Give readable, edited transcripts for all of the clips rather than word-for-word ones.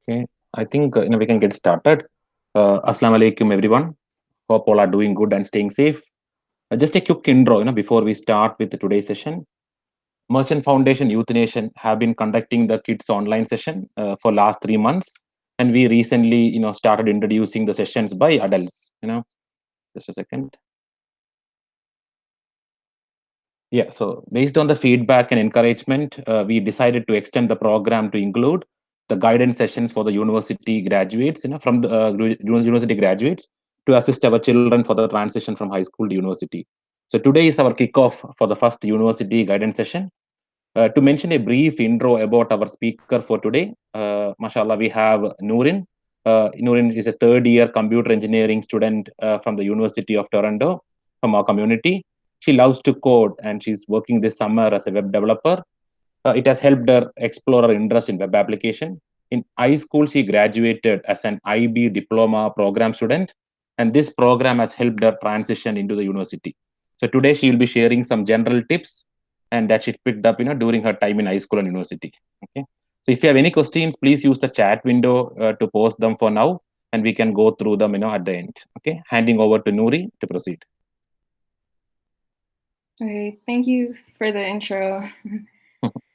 Okay, I think we can get started. Assalamu alaikum, everyone. Hope all are doing good and staying safe. Just a quick intro, before we start with today's session. Merchant Foundation Youth Nation have been conducting the kids online session for last 3 months, and we recently, started introducing the sessions by adults. Just a second. Yeah, so based on the feedback and encouragement, we decided to extend the program to include the guidance sessions for the university graduates, from the university graduates to assist our children for the transition from high school to university. So today is our kickoff for the first university guidance session. To mention a brief intro about our speaker for today, mashallah, we have Nurin. Nurin is a third year computer engineering student from the University of Toronto, from our community. She loves to code and she's working this summer as a web developer. It has helped her explore her interest in web application. In high school, she graduated as an IB diploma program student, and this program has helped her transition into the university. So today she will be sharing some general tips and that she picked up, during her time in high school and university. Okay. So if you have any questions, please use the chat window to post them for now, and we can go through them, at the end. Okay. Handing over to Nouri to proceed. Okay, thank you for the intro.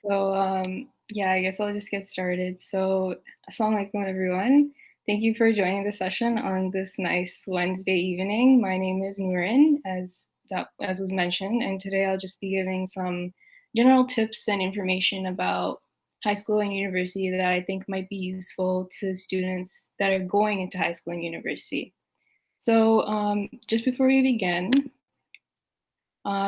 So, yeah, I guess I'll just get started. So, assalamu alaikum, everyone. Thank you for joining the session on this nice Wednesday evening. My name is Nurin, as was mentioned, and today I'll just be giving some general tips and information about high school and university that I think might be useful to students that are going into high school and university. So, just before we begin,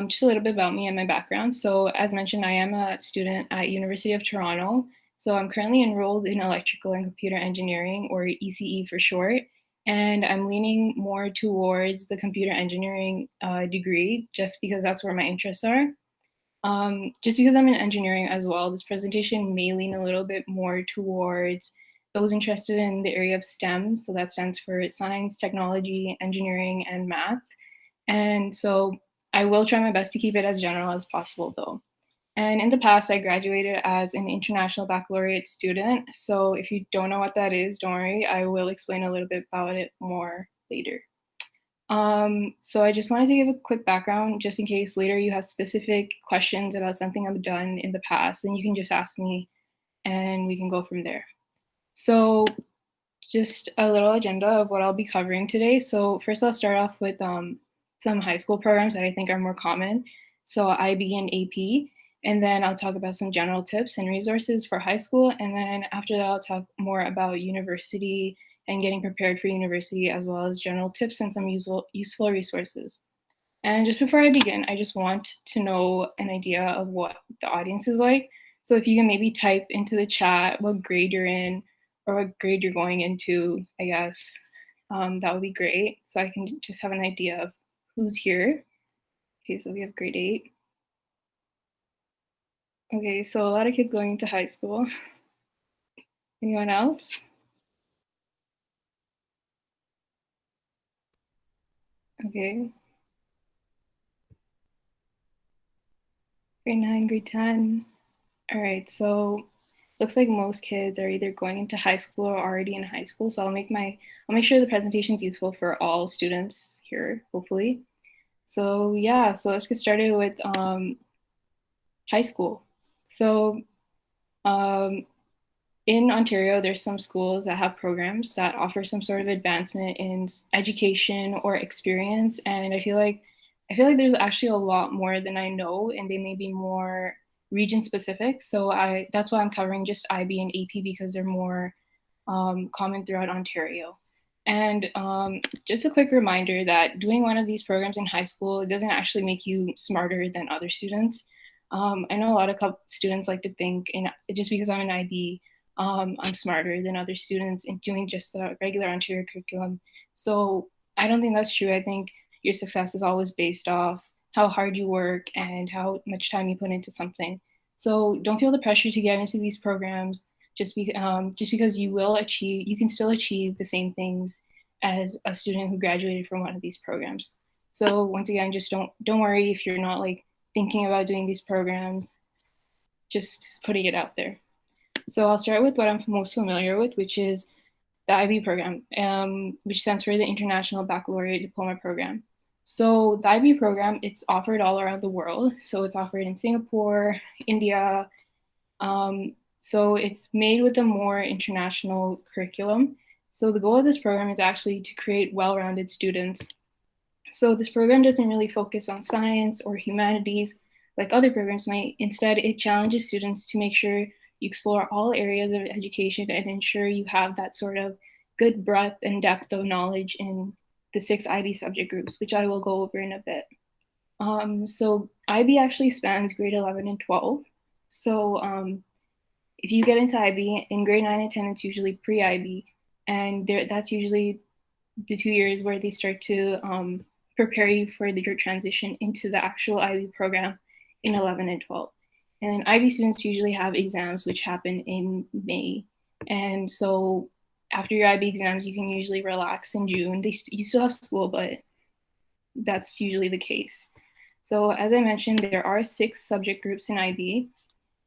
just a little bit about me and my background. So as mentioned, I am a student at University of Toronto. So I'm currently enrolled in electrical and computer engineering, or ECE for short, and I'm leaning more towards the computer engineering degree just because that's where my interests are. Just because I'm in engineering as well, this presentation may lean a little bit more towards those interested in the area of STEM. So that stands for science, technology, engineering, and math. And so I will try my best to keep it as general as possible, though. And in the past, I graduated as an international baccalaureate student. So if you don't know what that is, don't worry, I will explain a little bit about it more later. So I just wanted to give a quick background just in case later you have specific questions about something I've done in the past, then you can just ask me and we can go from there. So just a little agenda of what I'll be covering today. So first I'll start off with some high school programs that I think are more common. So IB and AP, and then I'll talk about some general tips and resources for high school. And then after that, I'll talk more about university and getting prepared for university, as well as general tips and some useful resources. And just before I begin, I just want to know an idea of what the audience is like. So if you can maybe type into the chat what grade you're in or what grade you're going into, I guess that would be great. So I can just have an idea of who's here. Okay, so we have grade 8. Okay, so a lot of kids going into high school. Anyone else? Okay. Grade 9, grade 10. All right, so looks like most kids are either going into high school or already in high school. So I'll make sure the presentation is useful for all students here, hopefully. So yeah, so let's get started with high school. So in Ontario, there's some schools that have programs that offer some sort of advancement in education or experience, and I feel like there's actually a lot more than I know, and they may be more region specific. So that's why I'm covering just IB and AP because they're more common throughout Ontario. And just a quick reminder that doing one of these programs in high school doesn't actually make you smarter than other students. I know a lot of students like to think, just because I'm an IB, I'm smarter than other students in doing just the regular Ontario curriculum. So I don't think that's true. I think your success is always based off how hard you work and how much time you put into something. So don't feel the pressure to get into these programs just because you can still achieve the same things as a student who graduated from one of these programs. So once again, just don't worry if you're not like thinking about doing these programs, just putting it out there. So I'll start with what I'm most familiar with, which is the IB program, which stands for the International Baccalaureate Diploma Program. So the IB program, it's offered all around the world. So it's offered in Singapore, India. So it's made with a more international curriculum. So the goal of this program is actually to create well-rounded students. So this program doesn't really focus on science or humanities like other programs might. Instead, it challenges students to make sure you explore all areas of education and ensure you have that sort of good breadth and depth of knowledge in the 6 IB subject groups, which I will go over in a bit. So IB actually spans grade 11 and 12. So if you get into IB in grade 9 and 10, it's usually pre-IB, and that's usually the 2 years where they start to prepare you for your transition into the actual IB program in 11 and 12. And then IB students usually have exams which happen in May. And so after your IB exams, you can usually relax in June. You still have school, but that's usually the case. So as I mentioned, there are 6 subject groups in IB,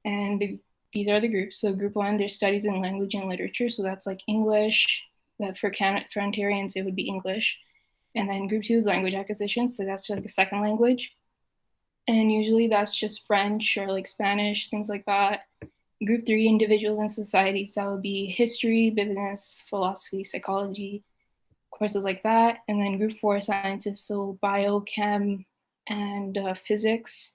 and these are the groups. So group 1, there's studies in language and literature. So that's like English. For Ontarians, it would be English. And then group 2 is language acquisition. So that's like a second language. And usually that's just French or like Spanish, things like that. Group 3, individuals and societies, that would be history, business, philosophy, psychology, courses like that. And then group 4, sciences, so bio, chem, and physics.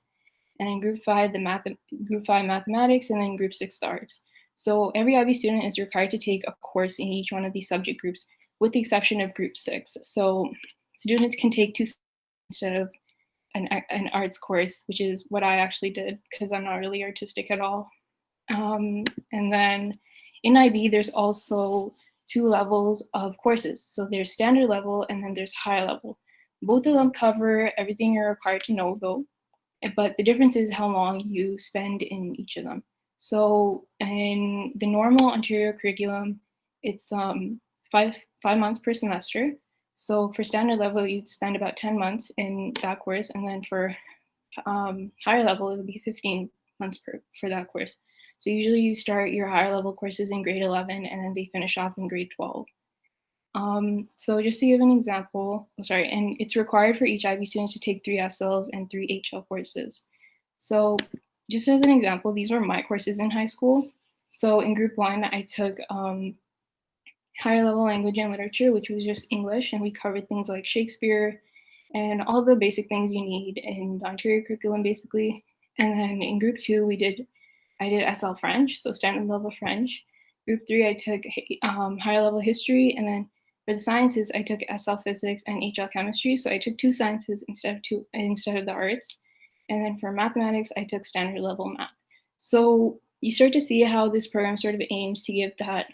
And then group 5, mathematics, and then group 6, the arts. So every IB student is required to take a course in each one of these subject groups, with the exception of group 6. So students can take 2 instead of an arts course, which is what I actually did because I'm not really artistic at all. And then in IB, there's also 2 levels of courses. So there's standard level and then there's higher level. Both of them cover everything you're required to know, though, but the difference is how long you spend in each of them. So in the normal Ontario curriculum, it's 5 months per semester. So for standard level, you'd spend about 10 months in that course, and then for higher level, it would be 15 months for that course. So usually you start your higher level courses in grade 11, and then they finish off in grade 12. So just to give an example, and it's required for each IB student to take 3 SLs and 3 HL courses. So just as an example, these were my courses in high school. So in group 1, I took higher level language and literature, which was just English, and we covered things like Shakespeare and all the basic things you need in the Ontario curriculum, basically. And then in group 2, I did SL French, so standard level French. Group 3, I took higher level history, and then for the sciences, I took SL physics and HL chemistry. So I took 2 sciences instead of the arts. And then for mathematics, I took standard level math. So you start to see how this program sort of aims to give that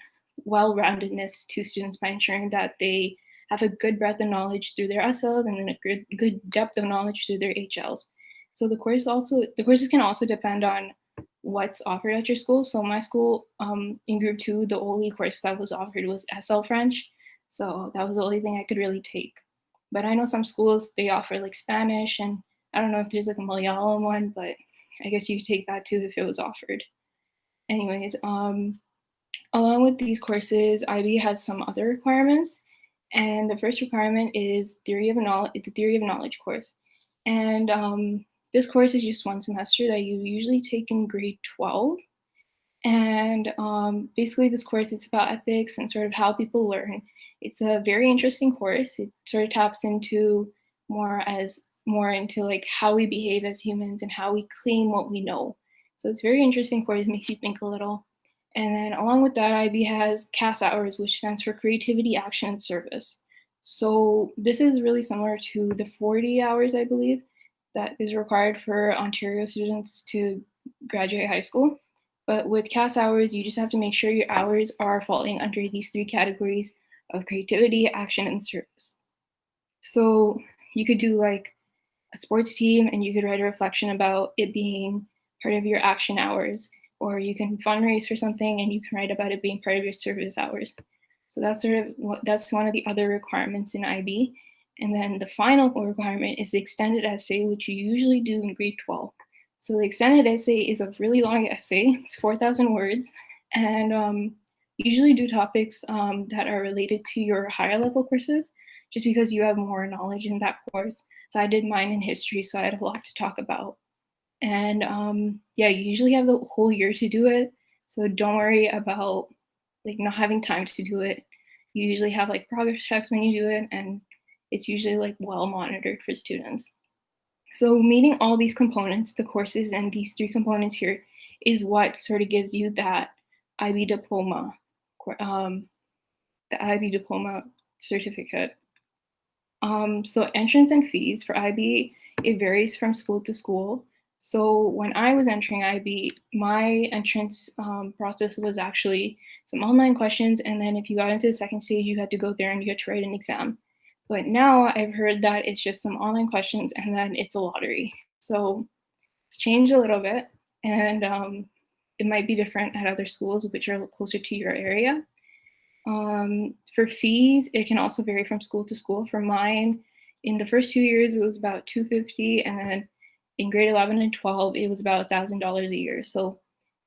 well-roundedness to students by ensuring that they have a good breadth of knowledge through their SLs and then a good depth of knowledge through their HLs. So the courses can also depend on what's offered at your school. So my school, in group 2, the only course that was offered was SL French. So that was the only thing I could really take. But I know some schools, they offer like Spanish, and I don't know if there's like a Malayalam one, but I guess you could take that too if it was offered. Anyways, along with these courses, IB has some other requirements. And the first requirement is the Theory of Knowledge course. And this course is just 1 semester that you usually take in grade 12. And basically this course, it's about ethics and sort of how people learn. It's a very interesting course. It sort of taps into more into like how we behave as humans and how we claim what we know. So it's a very interesting course. It makes you think a little. And then along with that, IB has CAS hours, which stands for Creativity, Action, and Service. So this is really similar to the 40 hours, I believe, that is required for Ontario students to graduate high school. But with CAS hours, you just have to make sure your hours are falling under these 3 categories of creativity, action, and service. So you could do like a sports team and you could write a reflection about it being part of your action hours, or you can fundraise for something and you can write about it being part of your service hours. So that's one of the other requirements in IB. And then the final requirement is the extended essay, which you usually do in grade 12. So the extended essay is a really long essay. It's 4,000 words. and usually do topics that are related to your higher level courses, just because you have more knowledge in that course. So I did mine in history, so I had a lot to talk about. And yeah, you usually have the whole year to do it, so don't worry about like not having time to do it. You usually have like progress checks when you do it, and it's usually like well monitored for students. So meeting all these components, the courses and these three components here, is what sort of gives you that IB diploma, um, the IB diploma certificate. So entrance and fees for IB, it varies from school to school. So when I was entering IB, my entrance process was actually some online questions, and then if you got into the second stage, you had to go there and you had to write an exam. But now I've heard that it's just some online questions and then it's a lottery. So it's changed a little bit, and it might be different at other schools which are closer to your area. For fees, it can also vary from school to school. For mine, in the first 2 years, it was about $250, and then in grade 11 and 12, it was about $1,000 a year. So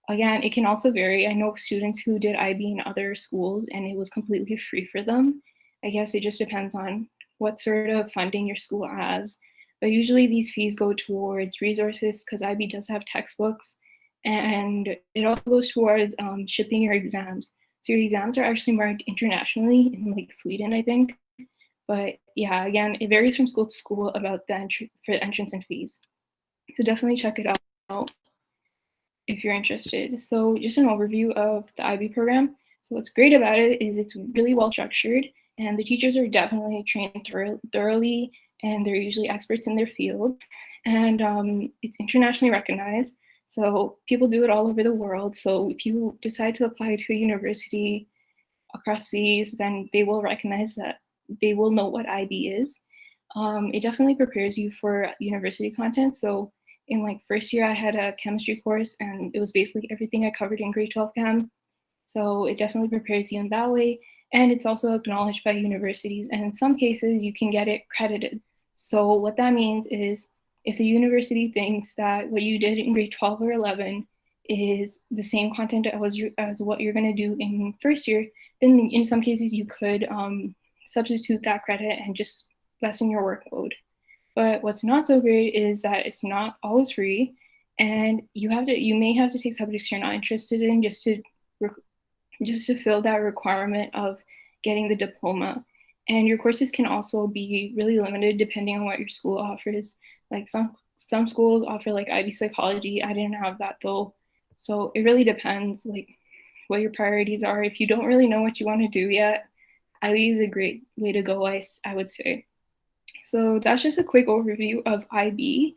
again, it can also vary. I know students who did IB in other schools, and it was completely free for them. I guess it just depends on what sort of funding your school has. But usually these fees go towards resources because IB does have textbooks, and it also goes towards shipping your exams. So your exams are actually marked internationally in like Sweden, I think. But yeah, again, it varies from school to school about the for entrance and fees. So definitely check it out if you're interested. So just an overview of the IB program. So what's great about it is it's really well structured, and the teachers are definitely trained thoroughly, and they're usually experts in their field. And it's internationally recognized. So people do it all over the world. So if you decide to apply to a university across seas, then they will recognize that, they will know what IB is. It definitely prepares you for university content. So in like first year, I had a chemistry course, and it was basically everything I covered in grade 12 chem. So it definitely prepares you in that way. And it's also acknowledged by universities. And in some cases, you can get it credited. So what that means is if the university thinks that what you did in grade 12 or 11 is the same content as what you're going to do in first year, then in some cases you could substitute that credit and just lessen your workload. But what's not so great is that it's not always free, and you may have to take subjects you're not interested in just to fill that requirement of getting the diploma. And your courses can also be really limited depending on what your school offers. Like some schools offer like IB psychology. I didn't have that though. So it really depends like what your priorities are. If you don't really know what you want to do yet, IB is a great way to go, I would say. So that's just a quick overview of IB.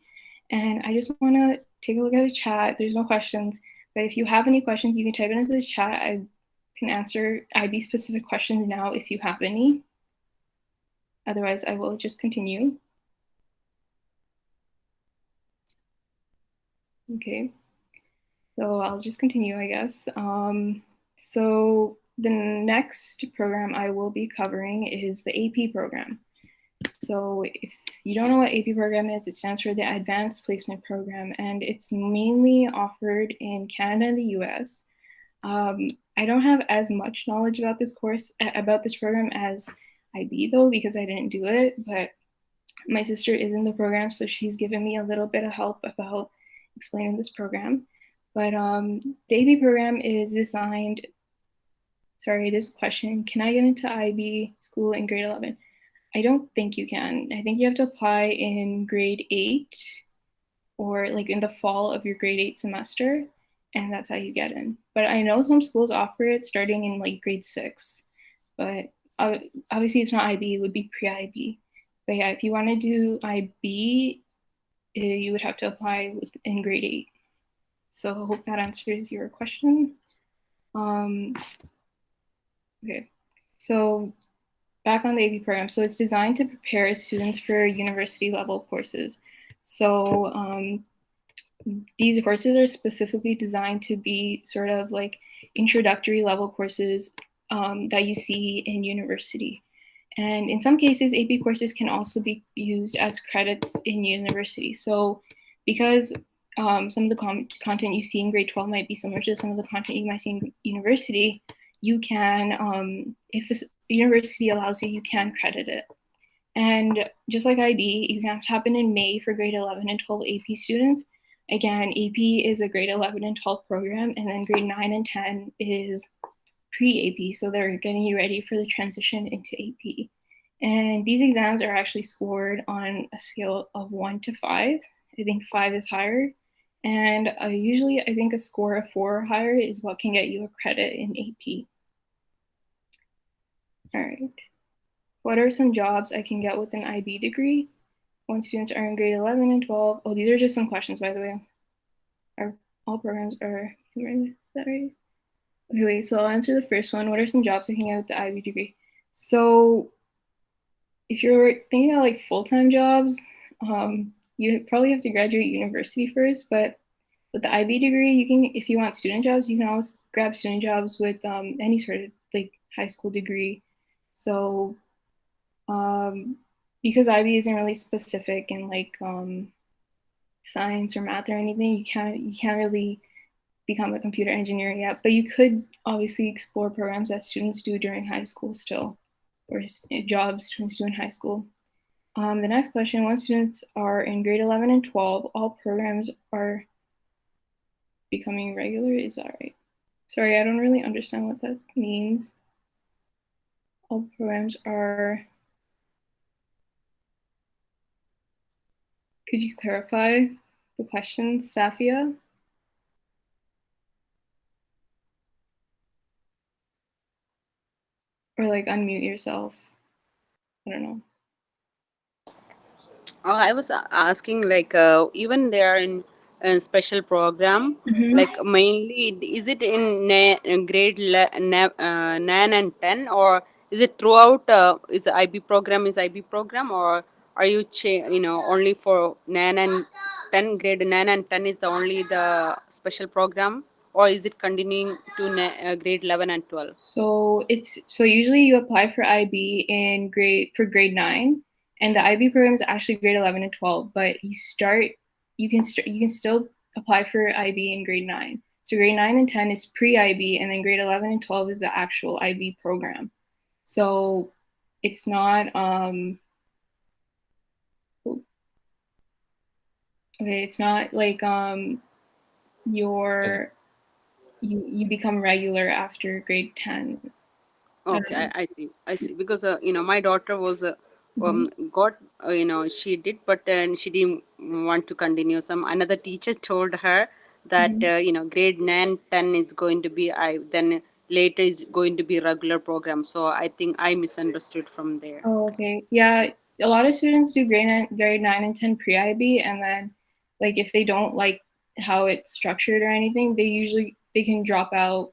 And I just want to take a look at the chat. There's no questions, but if you have any questions, you can type it into the chat. I can answer IB specific questions now if you have any. Otherwise, I will just continue. Okay, so I'll just continue, I guess. So the next program I will be covering is the AP program. So if you don't know what AP program is, it stands for the Advanced Placement Program, and it's mainly offered in Canada and the US. I don't have as much knowledge about this program as IB though, because I didn't do it, but my sister is in the program, so she's given me a little bit of help about explaining this program. But the AP program is designed, sorry, this question, can I get into IB school in grade 11? I don't think you can. I think you have to apply in grade 8 or like in the fall of your grade 8 semester, and that's how you get in. But I know some schools offer it starting in like grade 6, but obviously it's not IB, it would be pre-IB. But yeah, if you want to do IB, you would have to apply in grade 8. So I hope that answers your question. Okay, so back on the AP program. So it's designed to prepare students for university level courses. So these courses are specifically designed to be sort of like introductory level courses that you see in university. And in some cases, AP courses can also be used as credits in university. So because some of the content you see in grade 12 might be similar to some of the content you might see in university, you can, if the university allows you, you can credit it. And just like IB, exams happen in May for grade 11 and 12 AP students. Again, AP is a grade 11 and 12 program, and then grade 9 and 10 is pre-AP, so they're getting you ready for the transition into AP. And these exams are actually scored on a scale of 1 to 5. I think 5 is higher. And usually, I think a score of 4 or higher is what can get you a credit in AP. All right. What are some jobs I can get with an IB degree? When students are in grade 11 and 12. Oh, these are just some questions, by the way. All programs are, is that right? Okay, wait, so I'll answer the first one. What are some jobs I can get with the IB degree? So if you're thinking about like full-time jobs, you probably have to graduate university first, but with the IB degree, you can, if you want student jobs, you can always grab student jobs with any sort of like high school degree. So because IB isn't really specific in like science or math or anything, you can't really become a computer engineer yet, but you could obviously explore programs that students do during high school still, or jobs students do in high school. The next question, once students are in grade 11 and 12, all programs are becoming regular, is that right? Sorry, I don't really understand what that means. All programs are, could you clarify the question, Safia? Or like unmute yourself. I don't know. I was asking, like, even they are in a special program, like mainly, is it in grade 9 and 10, or is it throughout? Is IB program is IB program, or are you only for 9 and 10, grade 9 and 10 is the only the special program, or is it continuing to grade 11 and 12? So usually you apply for IB in grade 9, and the IB program is actually grade 11 and 12, but you can still apply for IB in grade 9. So grade 9 and 10 is pre-IB, and then grade 11 and 12 is the actual IB program. So it's not okay, it's not like your you become regular after grade 10. Okay, I see. Because my daughter was got she did, but she didn't want to continue. Some another teacher told her that grade 9, 10 is going to be then later is going to be regular program. So I think I misunderstood from there. Oh, okay. Yeah, a lot of students do grade 9 and 10 pre-IB, and then like if they don't like how it's structured or anything, they can drop out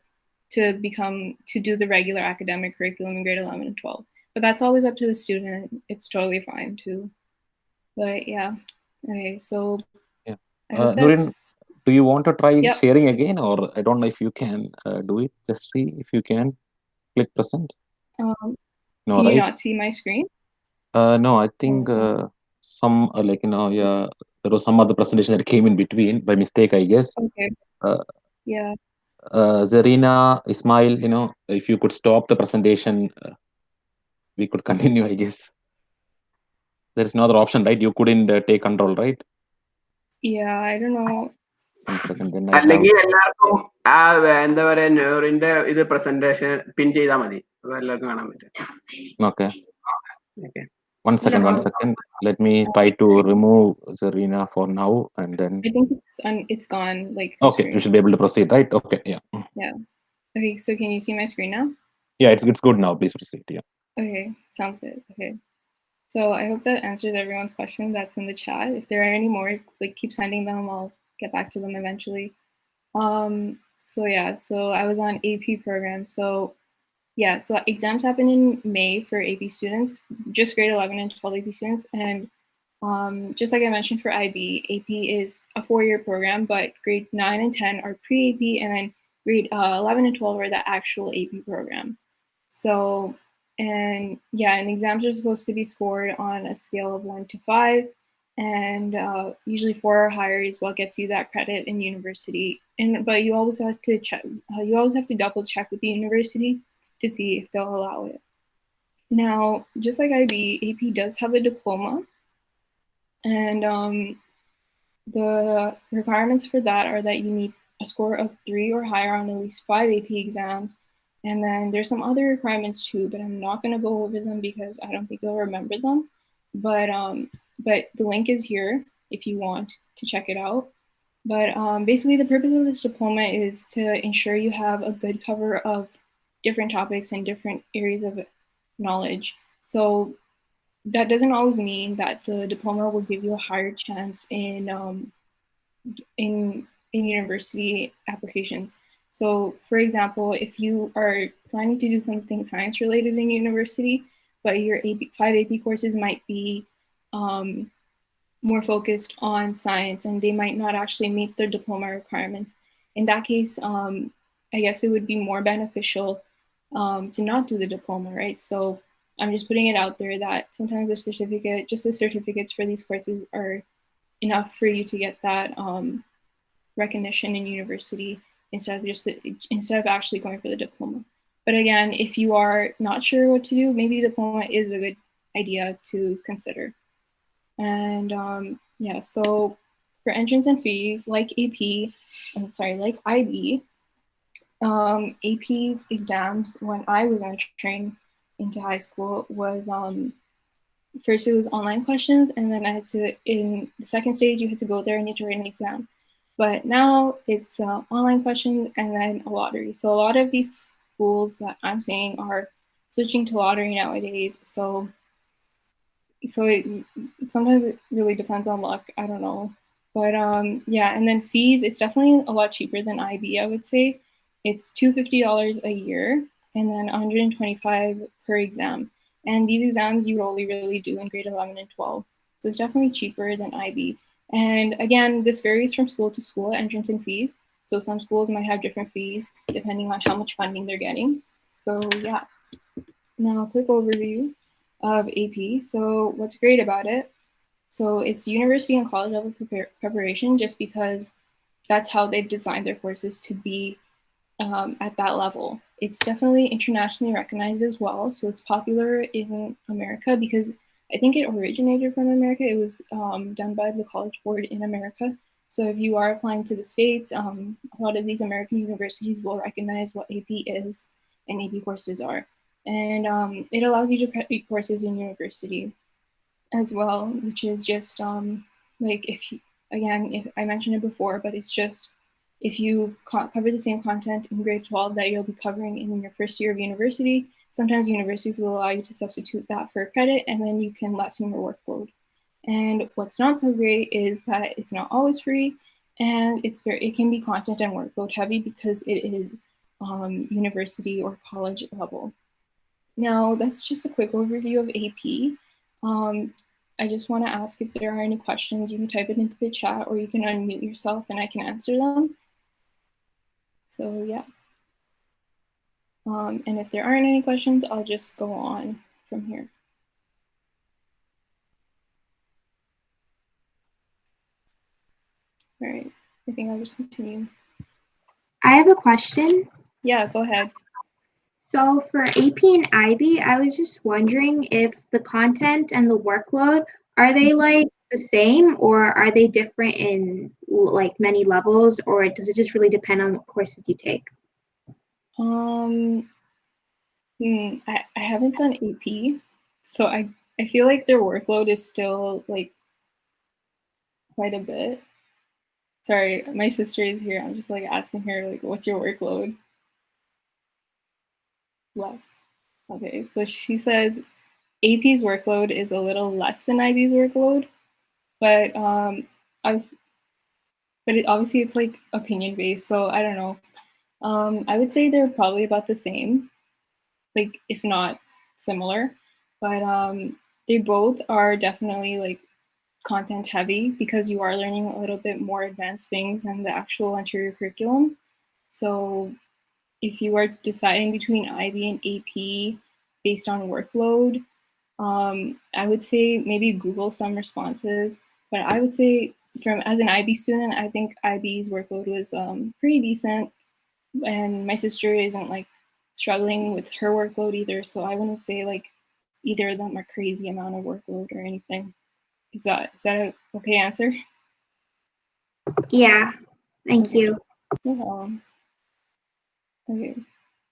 to do the regular academic curriculum in grade 11 and 12. But that's always up to the student. It's totally fine too. But yeah. Okay, so Yeah. I hope Nurin, that's do you want to try yep. sharing again, or I don't know if you can do it? Just see if you can click present. Um, No, can you right? not see my screen? No, I Oh, think is it? some yeah, there was some other presentation that came in between by mistake, I guess. Okay. Uh, Yeah. Zarina, Ismail, if you could stop the presentation, we could continue, I guess. There is no other option, right? You couldn't take control, right? Yeah, I don't know. 1 second, then I have. അല്ലെങ്കിൽ എല്ലാവർക്കും ആ എന്താ പറയാ നെഹ്റുവിന്റെ ഇത് presentation പിൻ ചെയ്താൽ മതി, അപ്പൊ എല്ലാവർക്കും കാണാൻ പറ്റും. Okay. Okay. 1 second, 1 second. Let me try to remove Zarina for now, and then. I think it's gone. Like Okay, you should be able to proceed, right? Okay, yeah. Yeah. Okay, so can you see my screen now? Yeah, it's good now. Please proceed. Yeah. Okay, sounds good. Okay. So I hope that answers everyone's question that's in the chat. If there are any more, like keep sending them. I'll get back to them eventually. So yeah, so I was on AP program. So yeah, so exams happen in May for AP students, just grade 11 and 12 AP students. And just like I mentioned for IB, AP is a 4-year program, but grade 9 and 10 are pre-AP, and then grade 11 and 12 are the actual AP program. So, and yeah, and exams are supposed to be scored on a scale of 1 to 5. and usually 4 or higher is what gets you that credit in university. But you always have to check. You always have to double check with the university to see if they'll allow it. Now, just like IB, AP does have a diploma, and the requirements for that are that you need a score of 3 or higher on at least 5 AP exams. And then there's some other requirements too, but I'm not going to go over them because I don't think you'll remember them. But the link is here if you want to check it out. But basically, the purpose of this diploma is to ensure you have a good cover of different topics and different areas of knowledge. So that doesn't always mean that the diploma will give you a higher chance in university applications. So, for example, if you are planning to do something science related in university, but your 5 AP courses might be more focused on science and they might not actually meet their diploma requirements. In that case, I guess it would be more beneficial to not do the diploma, right? So I'm just putting it out there that sometimes the certificates for these courses are enough for you to get that recognition in university instead of actually going for the diploma. But again, if you are not sure what to do, maybe the diploma is a good idea to consider. And yeah, so for entrance and fees, like IB, AP's exams when I was entering into high school was first it was online questions, and then in the second stage, you had to go there and you had to write an exam. But now it's online questions and then a lottery. So a lot of these schools that I'm seeing are switching to lottery nowadays. So sometimes it really depends on luck. I don't know. But yeah, and then fees, it's definitely a lot cheaper than IB, I would say. It's $250 a year and then $125 per exam. And these exams you only really do in grade 11 and 12. So it's definitely cheaper than IB. And again, this varies from school to school, entrance and fees. So some schools might have different fees depending on how much funding they're getting. So yeah. Now, a quick overview of AP. So what's great about it? So it's university and college level preparation just because that's how they've designed their courses to be at that level. It's definitely internationally recognized as well. So it's popular in America because I think it originated from America. It was done by the College Board in America. So if you are applying to the States, a lot of these American universities will recognize what AP is and AP courses are. And it allows you to create courses in university as well, which is just like if I mentioned it before, but it's just if you've covered the same content in grade 12 that you'll be covering in your first year of university, sometimes universities will allow you to substitute that for credit and then you can lessen your workload. And what's not so great is that it's not always free and it can be content and workload heavy because it is university or college level. Now, that's just a quick overview of AP. I just want to ask if there are any questions. You can type it into the chat or you can unmute yourself and I can answer them. So yeah. And if there aren't any questions, I'll just go on from here. All right, I think I'll just continue. I have a question. Yeah, go ahead. So for AP and IB, I was just wondering if the content and the workload, are they like the same or are they different in like many levels, or does it just really depend on what courses you take? I haven't done AP, so I feel like their workload is still like quite a bit. Sorry, my sister is here. I'm just like asking her like, what's your workload? Less. Okay, so she says AP's workload is a little less than IB's workload, but obviously it's like opinion based, so I don't know. I would say they're probably about the same, like if not similar, but they both are definitely like content heavy because you are learning a little bit more advanced things than the actual anterior curriculum. So if you are deciding between IB and AP based on workload, I would say maybe Google some responses But I would say as an IB student, I think IB's workload was pretty decent, and my sister isn't like struggling with her workload either. So I wouldn't say like either of them are crazy amount of workload or anything. Is that a okay answer? Yeah, thank you. Yeah. Okay,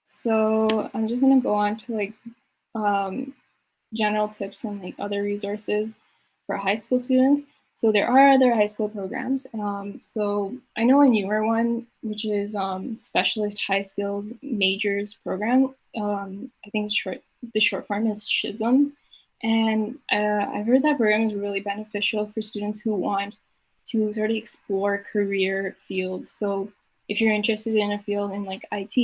so I'm just gonna go on to like general tips and like other resources for high school students. So there are other high school programs. So I know a newer one, which is Specialist High Skills Majors Program. I think the short form is SHISM. And I've heard that program is really beneficial for students who want to sort of explore career fields. So if you're interested in a field in like IT,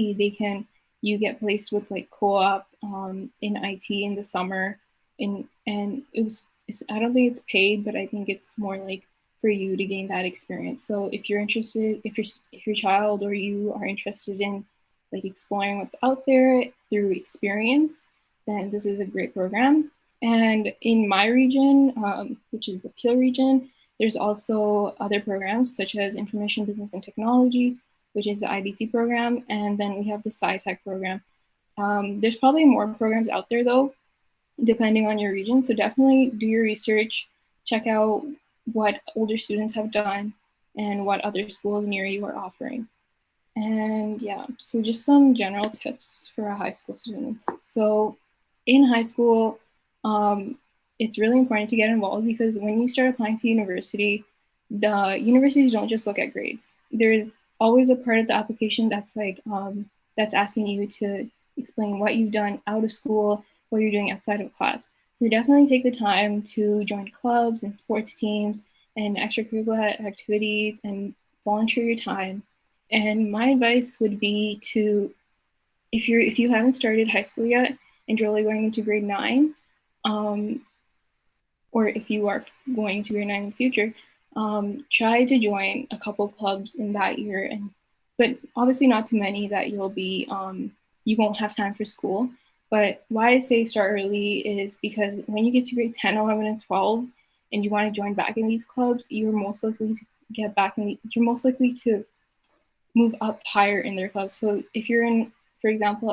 you get placed with like co-op in IT in the summer, and I don't think it's paid, but I think it's more like for you to gain that experience. So if you're interested, if your child or you are interested in like exploring what's out there through experience, then this is a great program. And in my region, which is the Peel region, there's also other programs such as Information Business and Technology, which is the IBT program, and then we have the SciTech program. There's probably more programs out there though, depending on your region. So definitely do your research, check out what older students have done and what other schools near you are offering. And yeah, so just some general tips for high school students. So in high school, it's really important to get involved because when you start applying to university, the universities don't just look at grades. There's always a part of the application that's like that's asking you to explain what you've done out of school, what you're doing outside of class. So definitely take the time to join clubs and sports teams and extracurricular activities and volunteer your time. And my advice would be to, if you haven't started high school yet and you're only going into grade 9, or if you are going to grade 9 in the future, try to join a couple clubs in that year, but obviously not too many that you won't have time for school. But why I say start early is because when you get to grade 10, 11, and 12, and you want to join back in these clubs, you're most likely to you're most likely to move up higher in their clubs. So if you're for example,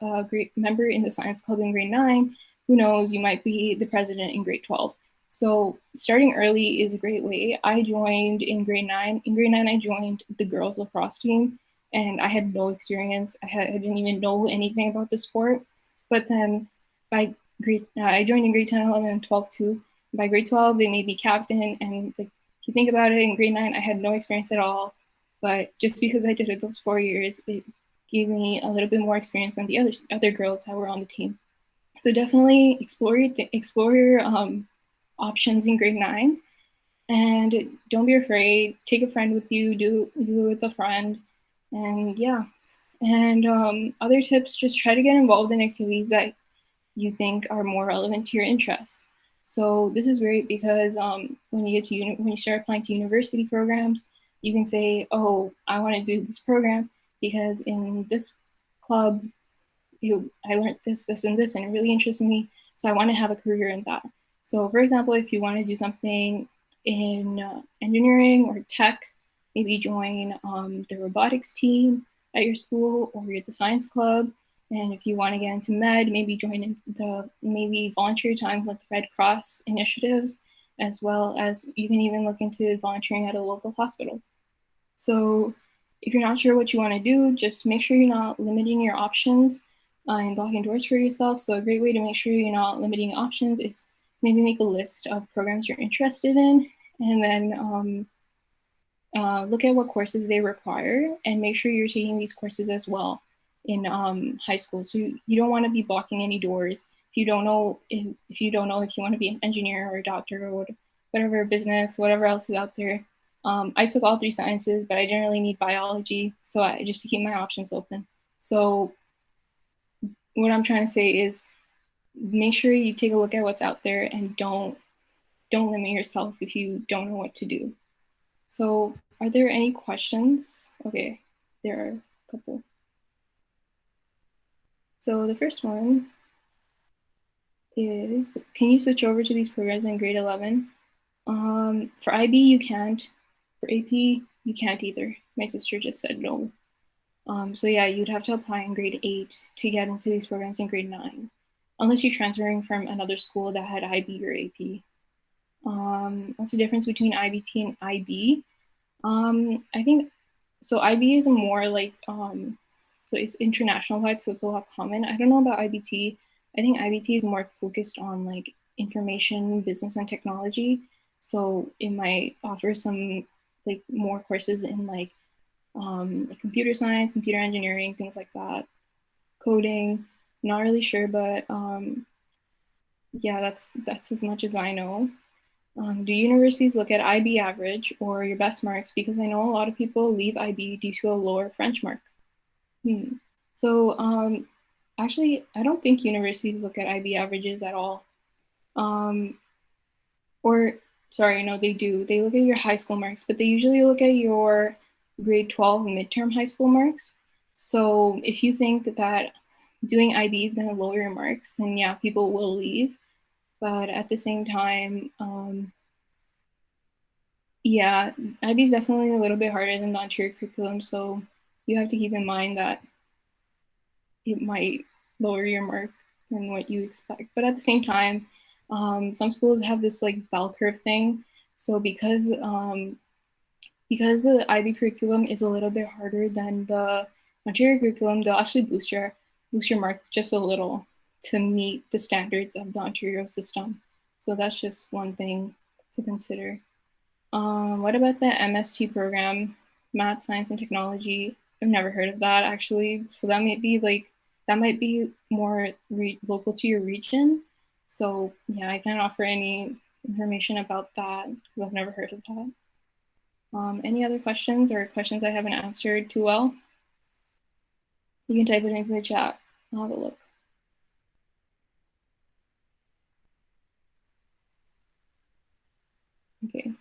a great member in the science club in grade 9, who knows, you might be the president in grade 12. So starting early is a great way. I joined in grade 9. In grade 9, I joined the girls lacrosse team, and I had no experience. I didn't even know anything about the sport. But then I joined in grade 10, 11, and 12 too. By grade 12, they made me captain, and like, if you think about it, in grade 9, I had no experience at all. But just because I did it those 4 years, it gave me a little bit more experience than the other girls that were on the team. So definitely explore your options in grade 9, and don't be afraid. Take a friend with you. Do it with a friend, and yeah. And other tips: just try to get involved in activities that you think are more relevant to your interests. So this is great because when you start applying to university programs, you can say, "Oh, I want to do this program because in this club, I learned this, this, and this, and it really interests me. So I want to have a career in that." So, for example, if you want to do something in engineering or tech, maybe join the robotics team at your school or you're at the science club. And if you want to get into med, maybe maybe volunteer time with Red Cross initiatives, as well as you can even look into volunteering at a local hospital. So if you're not sure what you want to do, just make sure you're not limiting your options and blocking doors for yourself. So a great way to make sure you're not limiting options is to maybe make a list of programs you're interested in, and then look at what courses they require, and make sure you're taking these courses as well in high school. So you don't want to be blocking any doors. If you don't know if you want to be an engineer or a doctor or whatever business, whatever else is out there. I took all 3 sciences, but I didn't really need biology, so I just to keep my options open. So what I'm trying to say is make sure you take a look at what's out there and don't limit yourself if you don't know what to do. So are there any questions? Okay, there are a couple. So the first one is, can you switch over to these programs in grade 11? For IB, you can't. For AP, you can't either. My sister just said no. So yeah, you'd have to apply in grade 8 to get into these programs in grade 9, unless you're transferring from another school that had IB or AP. What's the difference between IBT and IB? I think so. IB is more like so it's international wide, so it's a lot common. I don't know about IBT. I think IBT is more focused on like information, business, and technology. So it might offer some like more courses in like computer science, computer engineering, things like that, coding. Not really sure, but yeah, that's as much as I know. Do universities look at IB average or your best marks? Because I know a lot of people leave IB due to a lower French mark. So actually, I don't think universities look at IB averages at all. Or sorry, no, they do. They look at your high school marks, but they usually look at your grade 12 midterm high school marks. So if you think that doing IB is going to lower your marks, then yeah, people will leave. But at the same time, yeah, IB is definitely a little bit harder than the Ontario curriculum, so you have to keep in mind that it might lower your mark than what you expect. But at the same time, some schools have this like bell curve thing. So because the IB curriculum is a little bit harder than the Ontario curriculum, they'll actually boost your mark just a little to meet the standards of the Ontario system. So that's just one thing to consider. What about the MST program, Math, Science, and Technology? I've never heard of that actually. So that might be more local to your region. So yeah, I can't offer any information about that because I've never heard of that. Any other questions or questions I haven't answered too well? You can type it into the chat. I'll have a look. Okay,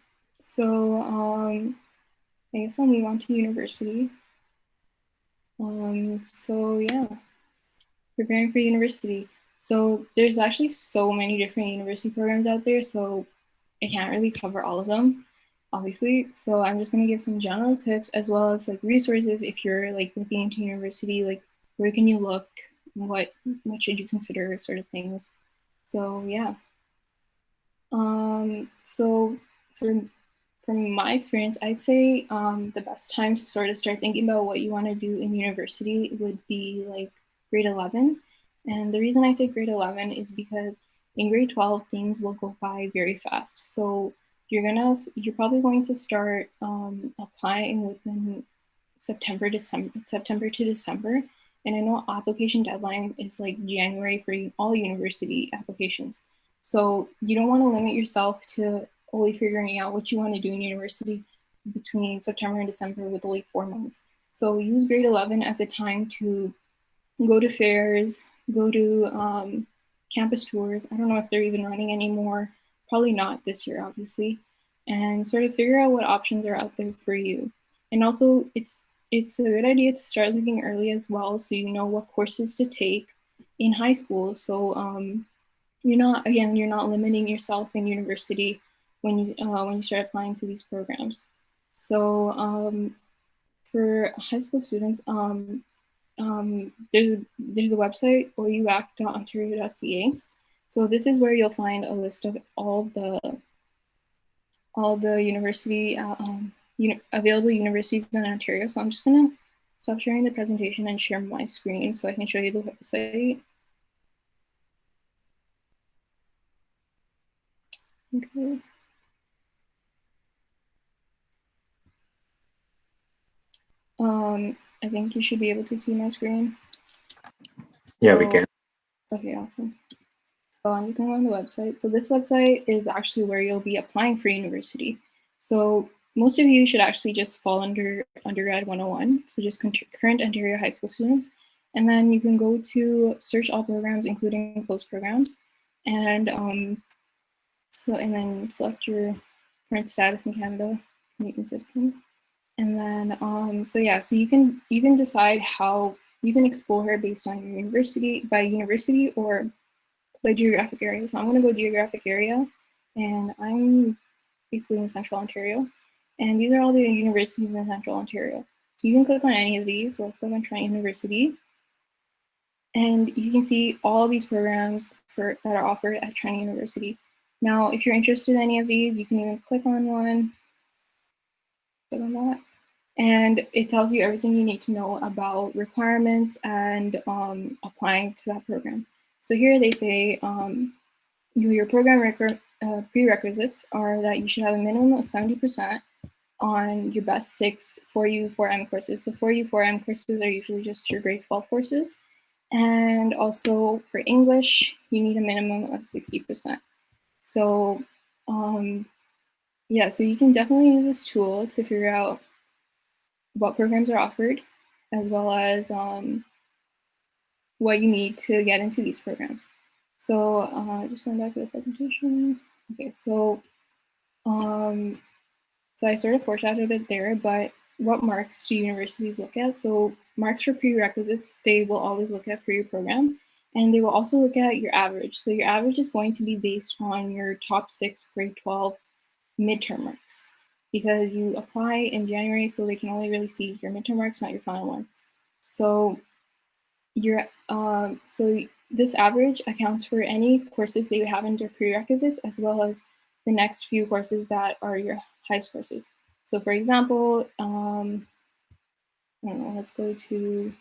so I guess I'll move on to university. So yeah, preparing for university. So there's actually so many different university programs out there, so I can't really cover all of them, obviously. So I'm just gonna give some general tips as well as like resources if you're like looking into university, like where can you look, what should you consider, sort of things. So yeah. So from my experience, I'd say the best time to sort of start thinking about what you want to do in university would be like grade 11. And the reason I say grade 11 is because in grade 12, things will go by very fast. So you're probably going to start applying within September to December. And I know application deadline is like January for all university applications. So you don't want to limit yourself to only figuring out what you want to do in university between September and December with only 4 months. So use grade 11 as a time to go to fairs, go to campus tours. I don't know if they're even running anymore. Probably not this year, obviously. And sort of figure out what options are out there for you. And also, it's a good idea to start looking early as well, so you know what courses to take in high school. So you're not limiting yourself in university when you start applying to these programs. So for high school students, there's a website ouact.ontario.ca. So this is where you'll find a list of all the university available universities in Ontario. So I'm just gonna stop sharing the presentation and share my screen so I can show you the website. Okay. I think you should be able to see my screen. Yeah, we can. Okay, awesome. So I'm just going on the website. So this website is actually where you'll be applying for university. So most of you should actually just fall under Undergrad 101. So just current Ontario high school students. And then you can go to search all programs, including closed programs. And then select your current status in Canada, Canadian citizen. And then, so you can decide how you can explore based on your university, or by geographic area. So I'm going to go geographic area, and I'm basically in Central Ontario. And these are all the universities in Central Ontario. So you can click on any of these. So let's click on Trent University. And you can see all these programs that are offered at Trent University. Now, if you're interested in any of these, you can even click on one, click on that, and it tells you everything you need to know about requirements and applying to that program. So here they say your program prerequisites are that you should have a minimum of 70% on your best 6 4U 4M courses. So 4U 4M courses are usually just your grade 12 courses. And also for English, you need a minimum of 60%. So yeah, so you can definitely use this tool to figure out what programs are offered, as well as what you need to get into these programs. So just going back to the presentation. Okay, so I sort of foreshadowed it there, but what marks do universities look at? So marks for prerequisites, they will always look at for your program, and they will also look at your average. So your average is going to be based on your top 6 grade 12 midterm marks, because you apply in January, so they can only really see your midterm marks, not your final marks. So this average accounts for any courses that you have in your prerequisites, as well as the next few courses that are your highest courses. So for example, I don't know, let's go to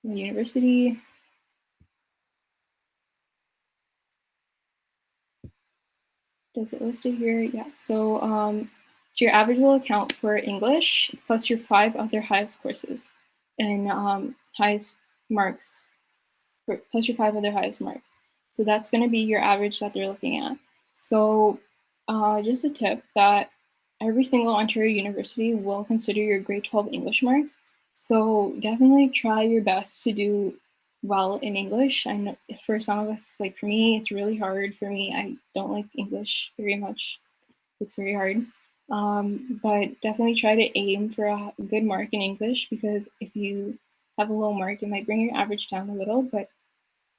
the university. Does it list it here? Yeah, so your average will account for English plus your 5 other highest courses and highest marks, plus your 5 other highest marks. So that's going to be your average that they're looking at. So just a tip that every single Ontario university will consider your grade 12 English marks. So definitely try your best to do well in English. I know for some of us, like for me, it's really hard. For me, I don't like English very much. It's very hard. But definitely try to aim for a good mark in English, because if you have a low mark, it might bring your average down a little. But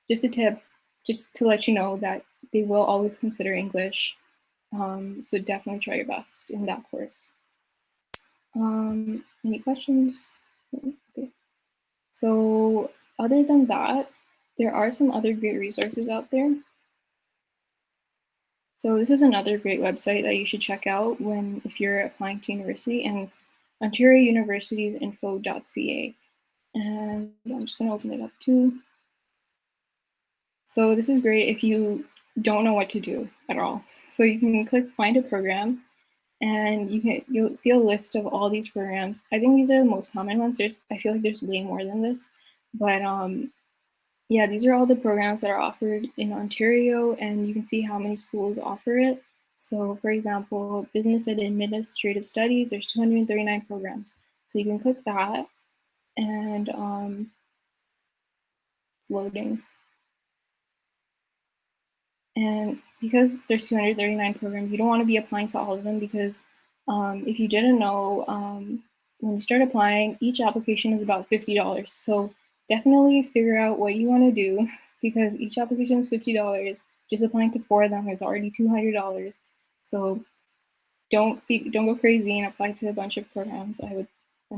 just a tip, just to let you know that they will always consider English. So definitely try your best in that course. Any questions? Okay. So other than that, there are some other great resources out there. So this is another great website that you should check out if you're applying to university, and it's ontariouniversitiesinfo.ca. And I'm just going to open it up too. So this is great if you don't know what to do at all. So you can click find a program, and you'll see a list of all these programs. I think these are the most common ones. I feel like there's way more than this, but yeah, these are all the programs that are offered in Ontario, and you can see how many schools offer it. So for example, Business and Administrative Studies, there's 239 programs. So you can click that, and it's loading. And because there's 239 programs, you don't want to be applying to all of them, because if you didn't know, when you start applying, each application is about $50. So definitely figure out what you want to do, because each application is $50. Just applying to 4 of them is already $200. So don't go crazy and apply to a bunch of programs. I'm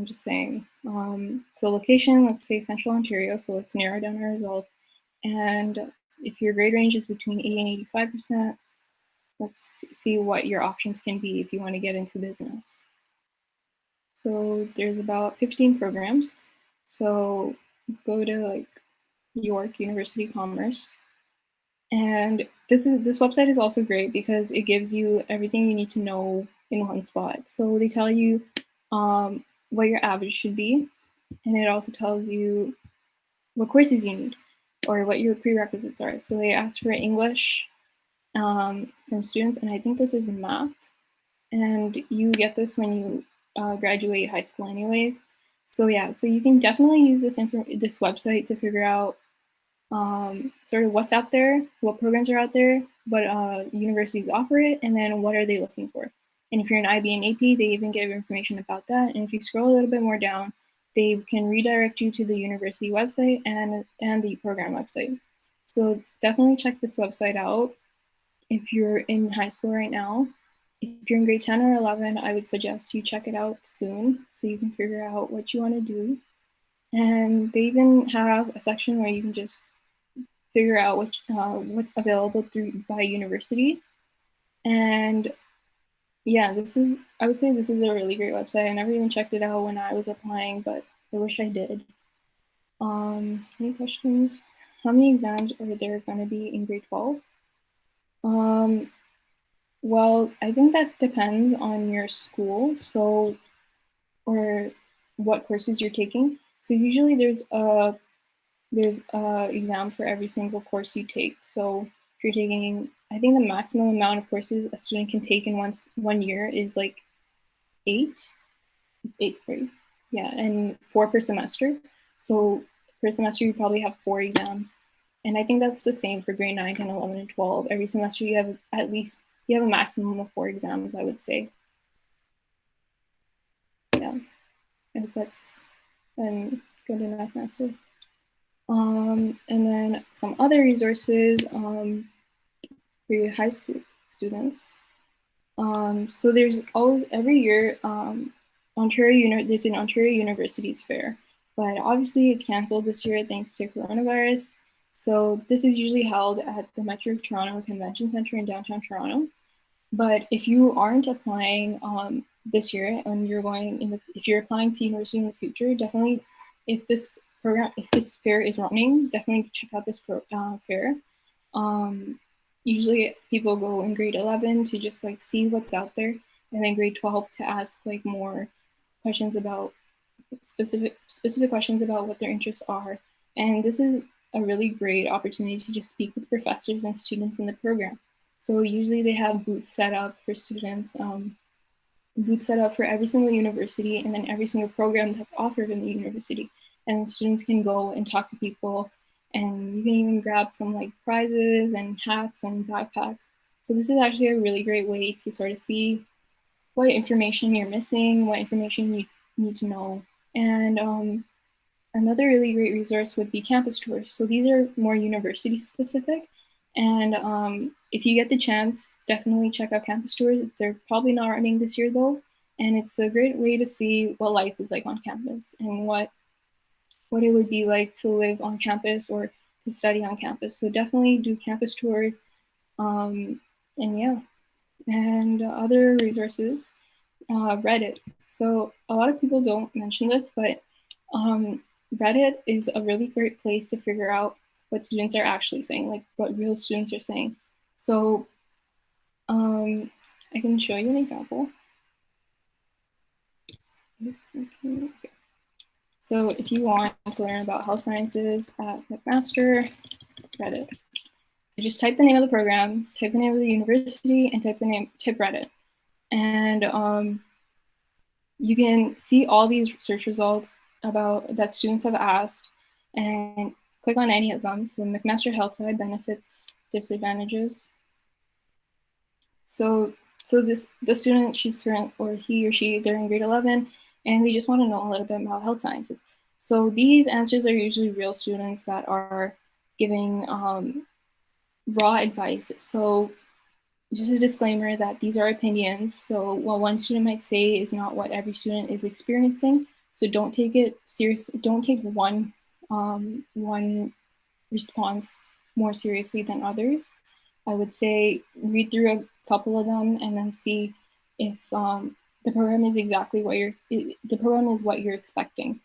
just saying. So location, let's say Central Ontario. So let's narrow down our result. And if your grade range is between 80 and 85%, let's see what your options can be if you want to get into business. So there's about 15 programs. So let's go to like York University Commerce. And this website is also great because it gives you everything you need to know in one spot. So they tell you what your average should be, and it also tells you what courses you need or what your prerequisites are. So they ask for English from students, and I think this is math. And you get this when you graduate high school anyways. So yeah, so you can definitely use this website to figure out sort of what's out there, what programs are out there, what universities offer it, and then what are they looking for. And if you're an IB and AP, they even give information about that. And if you scroll a little bit more down, they can redirect you to the university website and the program website. So definitely check this website out if you're in high school right now. if you're in grade 10 or 11, I would suggest you check it out soon so you can figure out what you want to do. And they even have a section where you can just figure out what's available by university. And yeah, I would say this is a really great website. I never even checked it out when I was applying, but I wish I did. Any questions? How many exams are there going to be in grade 12? Well, I think that depends on your school, or what courses you're taking. So usually there's a exam for every single course you take. So if you're taking, I think the maximum amount of courses a student can take in 1 year is like 8. It's 8, right? Yeah, and 4 per semester. So per semester you probably have 4 exams. And I think that's the same for grade 9, 10, 11, and 12. Every semester you have a maximum of 4 exams, I would say. Yeah, I hope that's a good enough answer. And then some other resources for your high school students. So there's always, every year, there's an Ontario Universities Fair, but obviously it's canceled this year thanks to coronavirus. So this is usually held at the Metro Toronto Convention Center in downtown Toronto. But if you aren't applying this year and if you're applying to university in the future, definitely, if this fair is running, definitely check out this fair. Usually people go in grade 11 to just like see what's out there, and then grade 12 to ask like more questions about specific questions about what their interests are. And this is a really great opportunity to just speak with professors and students in the program. So usually they have booths set up for students, booths set up for every single university and then every single program that's offered in the university. And students can go and talk to people, and you can even grab some like prizes and hats and backpacks. So this is actually a really great way to sort of see what information you're missing, what information you need to know. And another really great resource would be campus tours. So these are more university specific. And if you get the chance, definitely check out campus tours. They're probably not running this year though. And it's a great way to see what life is like on campus and what it would be like to live on campus or to study on campus. So definitely do campus tours. And yeah, and other resources, Reddit. So a lot of people don't mention this, but Reddit is a really great place to figure out what students are actually saying, like what real students are saying. So I can show you an example. Okay. So if you want to learn about health sciences at McMaster, Reddit. So just type the name of the program, type the name of the university, and type Reddit. And you can see all these search results that students have asked, and click on any of them. So McMaster Health Side, benefits, disadvantages. So the student, he or she, they're in grade 11, and they just want to know a little bit about health sciences. So these answers are usually real students that are giving raw advice. So just a disclaimer that these are opinions. So what one student might say is not what every student is experiencing. So don't take it serious. Don't take one response more seriously than others. I would say read through a couple of them and then see if the program is exactly what you're expecting.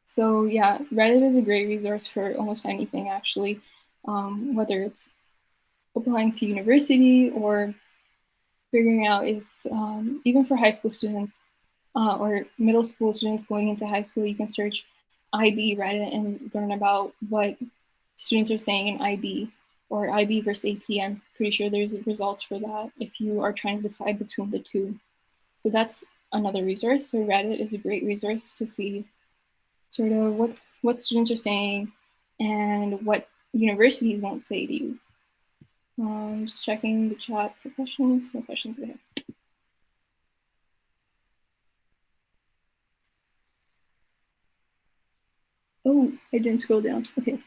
So yeah, Reddit is a great resource for almost anything actually, whether it's applying to university or figuring out if, even for high school students or middle school students going into high school, you can search IB Reddit and learn about what students are saying in IB or IB versus AP. I'm pretty sure there's results for that if you are trying to decide between the two. So that's another resource. So Reddit is a great resource to see sort of what students are saying and what universities won't say to you. Just checking the chat for questions. No questions ahead. Oh, I didn't scroll down. Okay.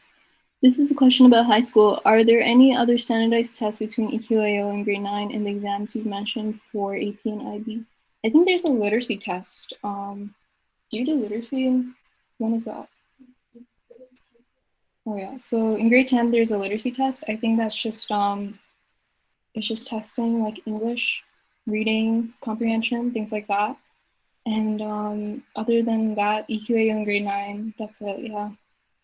This is a question about high school. Are there any other standardized tests between EQAO and grade 9 and the exams you've mentioned for AP and IB? I think there's a literacy test. Do you do literacy? When is that? Oh yeah, so in grade 10 there's a literacy test. I think that's just it's just testing like English, reading, comprehension, things like that. And other than that, EQAO in grade 9, that's it, yeah.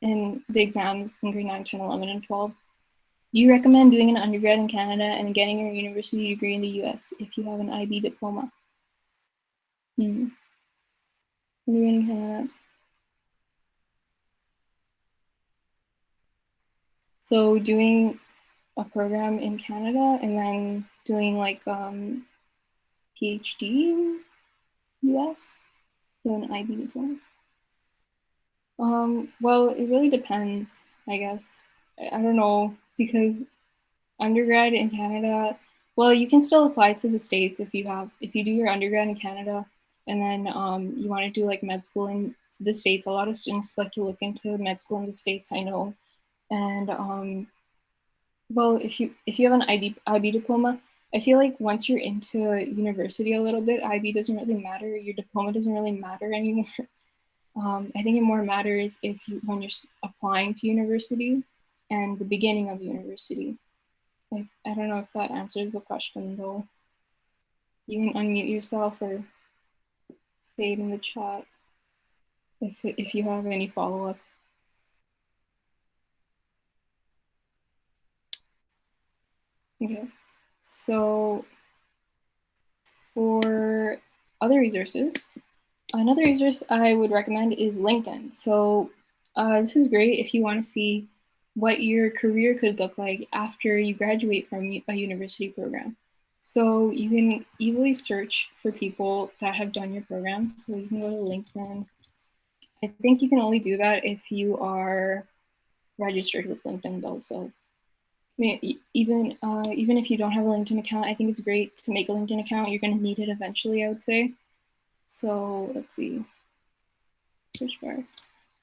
And the exams in grade 9, 10, 11, and 12. Do you recommend doing an undergrad in Canada and getting your university degree in the US if you have an IB diploma? Undergrad in Canada. So doing a program in Canada and then doing like PhD in US, so an IB diploma. Well, it really depends, I guess. I don't know, because undergrad in Canada, well, you can still apply to the States if you do your undergrad in Canada and then you want to do like med school in the States. A lot of students like to look into med school in the States, I know. And well, if you have an IB diploma, I feel like once you're into university a little bit, IB doesn't really matter. Your diploma doesn't really matter anymore. I think it more matters when you're applying to university and the beginning of university. I don't know if that answers the question though. You can unmute yourself or say it in the chat if you have any follow-up. Okay, so for other resources, another resource I would recommend is LinkedIn. So this is great if you want to see what your career could look like after you graduate from a university program. So you can easily search for people that have done your program. So you can go to LinkedIn. I think you can only do that if you are registered with LinkedIn though. So I mean, even if you don't have a LinkedIn account, I think it's great to make a LinkedIn account. You're going to need it eventually, I would say. So let's see, search bar.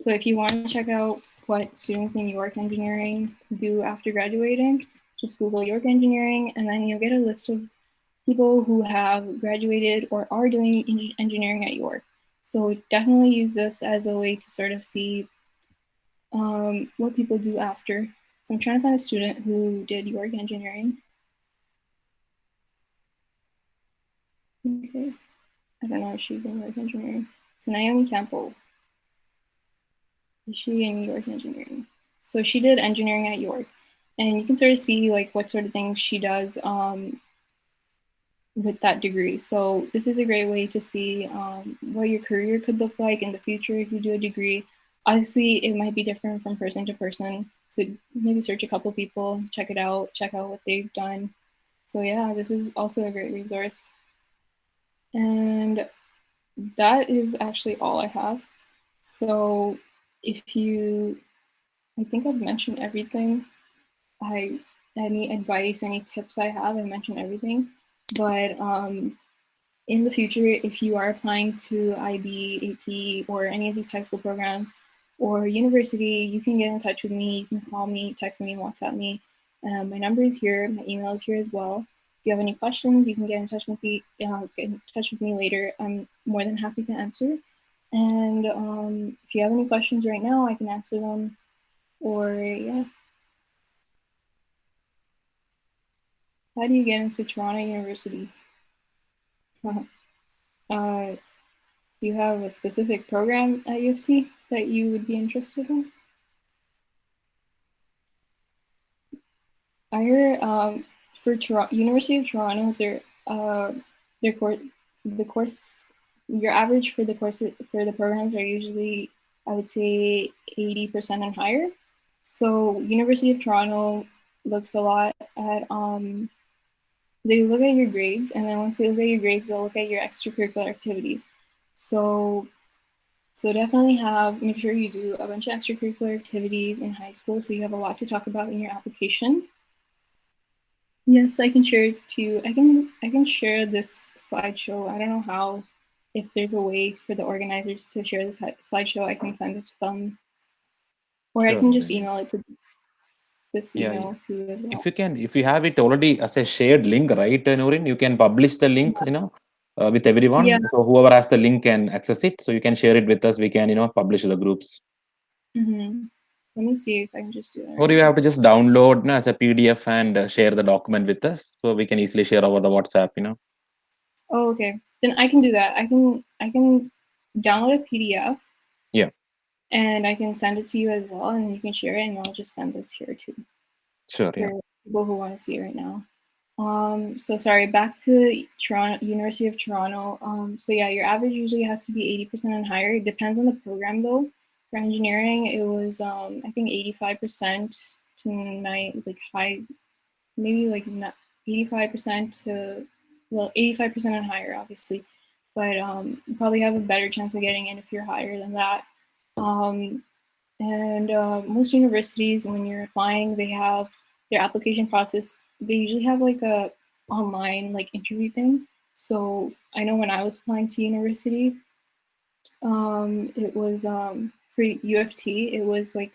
So if you want to check out what students in York Engineering do after graduating, just Google York Engineering, and then you'll get a list of people who have graduated or are doing engineering at York. So definitely use this as a way to sort of see what people do after. So I'm trying to find a student who did York Engineering. Okay, I don't know if she's in York Engineering. So Naomi Campbell. Is she in York Engineering? So she did engineering at York. And you can sort of see like what sort of things she does with that degree. So this is a great way to see what your career could look like in the future if you do a degree. Obviously, it might be different from person to person. So maybe search a couple people, check it out, check out what they've done. So yeah, this is also a great resource. And that is actually all I have. So I think I've mentioned everything. Any advice, any tips I have, I mentioned everything. But in the future, if you are applying to IB, AP, or any of these high school programs or university, you can get in touch with me. You can call me, text me, WhatsApp me. My number is here. My email is here as well. If you have any questions, you can get in touch with me. Later. I'm more than happy to answer. And if you have any questions right now, I can answer them. Or yeah. How do you get into Toronto University? Do you have a specific program at U of T that you would be interested in? I heard for University of Toronto, the course, your average for the programs are usually, I would say, 80% and higher. So University of Toronto looks a lot at they look at your grades, and then once they look at your grades, they'll look at your extracurricular activities. So definitely make sure you do a bunch of extracurricular activities in high school so you have a lot to talk about in your application. Yes, I can share it too. I can share this slideshow. I don't know how, if there's a way for the organizers to share this slideshow, I can send it to them. Or I Sure, can just Nurin. email it to this Yeah, email too as well. if you have it already as a shared link, right, Nurin, you can publish the link, with everyone. Yeah. So whoever has the link can access it. So you can share it with us. We can, publish the groups. Let me see if I can just do that. Or Right you now. have to just download as a PDF and share the document with us, so we can easily share over the WhatsApp. Oh, okay. Then I can do that. I can download a PDF. Yeah. And I can send it to you as well, and then you can share it, and I'll just send this here too. Sure. Yeah. For people who want to see it right now. So sorry, back to Toronto, University of Toronto. So yeah, your average usually has to be 80% and higher. It depends on the program though. For engineering, it was I think 85% to high, maybe like not 85% to 85% and higher, obviously. But you probably have a better chance of getting in if you're higher than that. And most universities, when you're applying, they have their application process. They usually have like a online like interview thing. So I know when I was applying to university, it was for U of T. It was like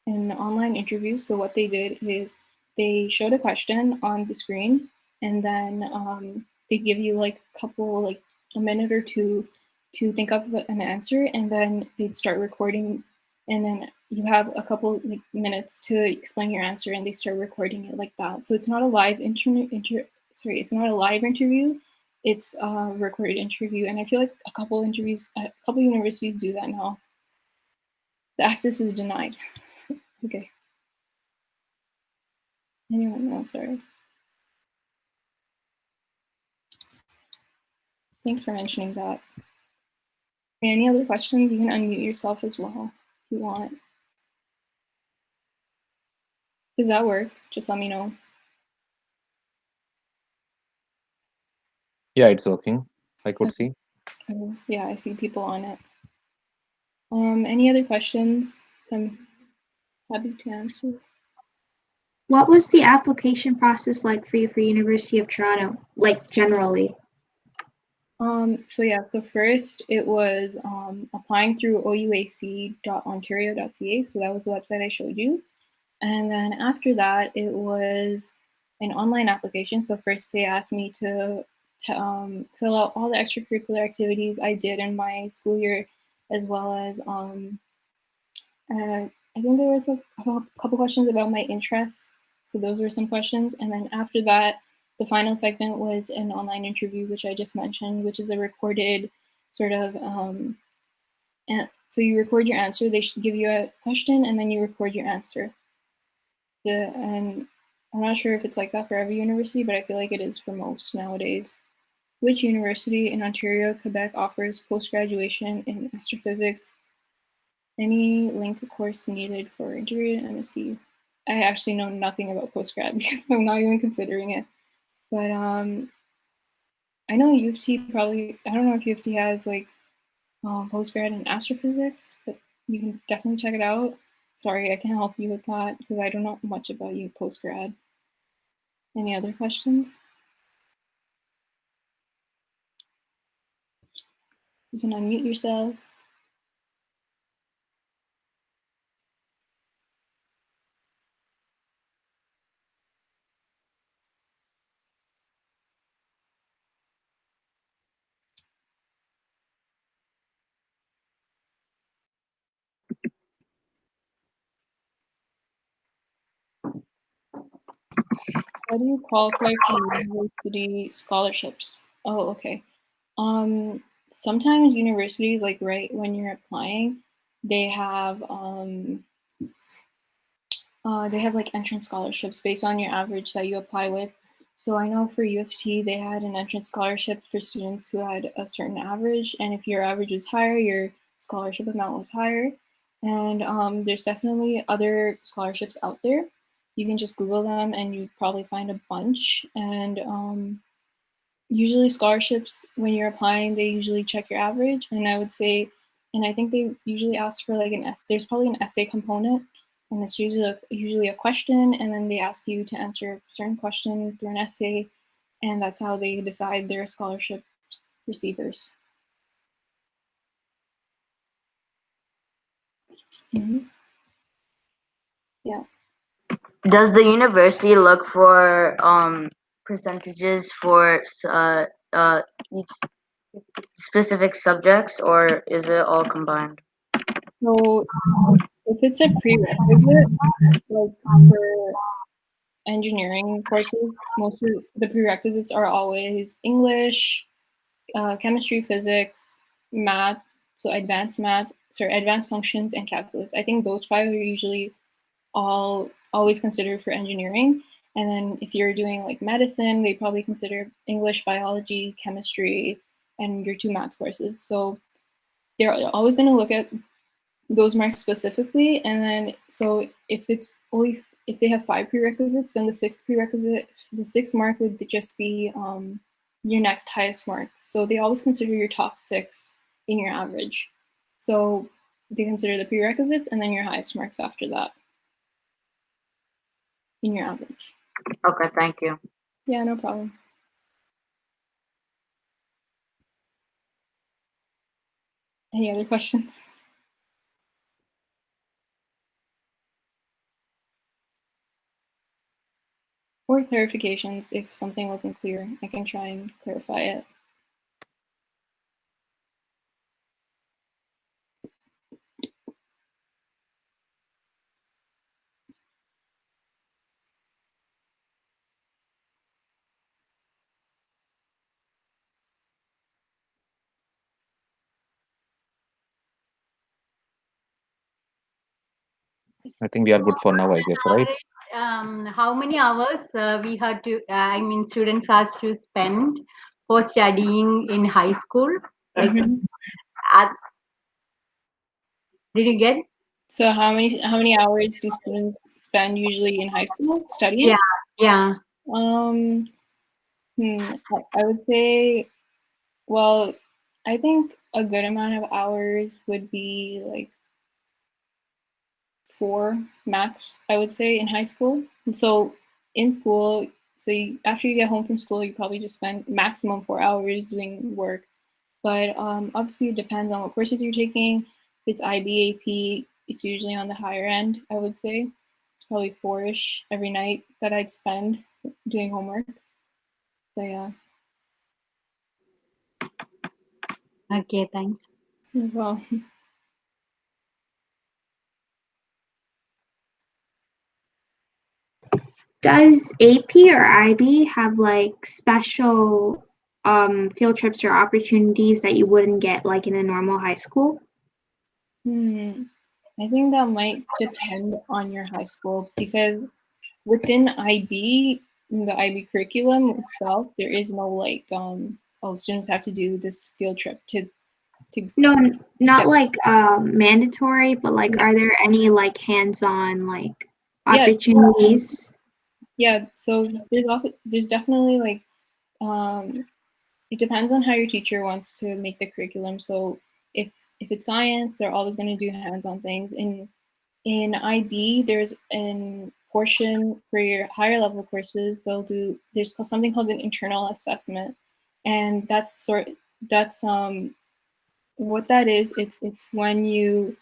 an online interview. So what they did is they showed a question on the screen, and then they give you like a couple, like a minute or two to think of an answer, and then they'd start recording, and then you have a couple like minutes to explain your answer, and they start recording it like that. So it's not a live it's not a live interview. It's a recorded interview, and I feel like a couple universities do that now. The access is denied. Okay. Anyone else? Sorry. Thanks for mentioning that. Any other questions? You can unmute yourself as well if you want. Does that work? Just let me know. Yeah, it's working. I could see. Oh, yeah, I see people on it. Any other questions? I'm happy to answer. What was the application process like for you for University of Toronto, like generally? So first it was applying through ouac.ontario.ca. So that was the website I showed you. And then after that, it was an online application. So first they asked me to fill out all the extracurricular activities I did in my school year, as well as I think there was a couple questions about my interests. So those were some questions. And then after that, the final segment was an online interview, which I just mentioned, which is a recorded sort of, and so you record your answer. They should give you a question, and then you record your answer. And I'm not sure if it's like that for every university, but I feel like it is for most nowadays. Which university in Ontario, Quebec offers post-graduation in astrophysics? Any link course needed for integrated MSc? I actually know nothing about postgrad because I'm not even considering it. But I know U of T probably, I don't know if U of T has like postgrad in astrophysics, but you can definitely check it out. Sorry, I can't help you with that because I don't know much about you postgrad. Any other questions? You can unmute yourself. How do you qualify for university scholarships? Oh, okay. Sometimes universities, like right when you're applying, they have like entrance scholarships based on your average that you apply with. So I know for U of T, they had an entrance scholarship for students who had a certain average, and if your average was higher, your scholarship amount was higher. And there's definitely other scholarships out there. You can just Google them, and you probably find a bunch. And usually scholarships, when you're applying, they usually check your average, and I would say, and I think they usually ask for like there's probably an essay component, and it's usually a question, and then they ask you to answer a certain question through an essay, and that's how they decide their scholarship receivers. Does the university look for percentages for each specific subjects, or is it all combined? So if it's a prerequisite, like for engineering courses, most of the prerequisites are always English, chemistry, physics, math, so advanced functions and calculus. I think those five are usually always considered for engineering. And then if you're doing like medicine, they probably consider English, biology, chemistry, and your two math courses. So they're always going to look at those marks specifically. And then so if it's only if they have 5 prerequisites, then the sixth mark would just be your next highest mark. So they always consider your top 6 in your average. So they consider the prerequisites and then your highest marks after that in your average. Okay, thank you. Yeah, no problem. Any other questions? Or clarifications if something wasn't clear. I can try and clarify it. I think we are good for now, I guess, right? How many hours we had to, students has to spend for studying in high school? Like, did you get? So how many hours do students spend usually in high school studying? Yeah. I would say, well, I think a good amount of hours would be like 4 max, I would say, in high school. And so in school, after you get home from school, you probably just spend maximum 4 hours doing work. But obviously it depends on what courses you're taking. If it's IB, AP, it's usually on the higher end, I would say. It's probably 4-ish every night that I'd spend doing homework. So yeah. Okay, thanks. Well, does AP or IB have like special field trips or opportunities that you wouldn't get like in a normal high school? I think that might depend on your high school, because within IB, in the IB curriculum itself, there is no like students have to do this field trip to No, not like mandatory, but like are there any like hands-on like opportunities? Yeah, so there's definitely like it depends on how your teacher wants to make the curriculum. So if it's science, they're always going to do hands-on things. In IB, there's a portion for your higher level courses. There's something called an internal assessment, and that's what that is. It's when you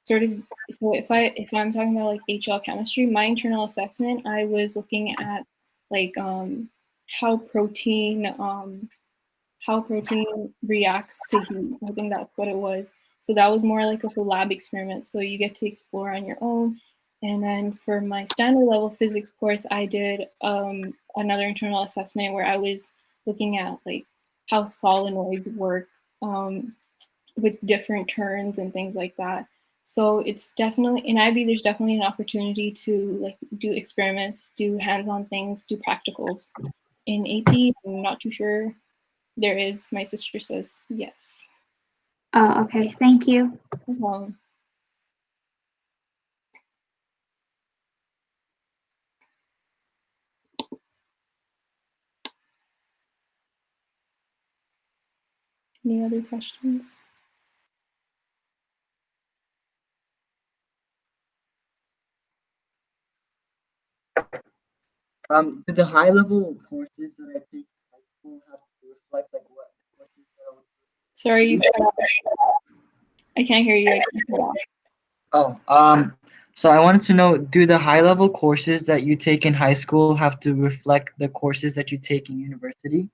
sort of, so if I'm talking about like HL chemistry, my internal assessment, I was looking at like how protein reacts to heat. I think that's what it was. So that was more like a lab experiment. So you get to explore on your own. And then for my standard level physics course, I did another internal assessment where I was looking at like how solenoids work with different turns and things like that. So it's definitely, in IB, there's definitely an opportunity to like do experiments, do hands-on things, do practicals. In AP, I'm not too sure there is. My sister says yes. Oh, okay. Thank you. No problem. Any other questions? Do the high level courses that I take in high school have to reflect like what courses that I would do? Sorry, you cut off. I can't hear you. I can't cut off. Oh, So I wanted to know, do the high-level courses that you take in high school have to reflect the courses that you take in university?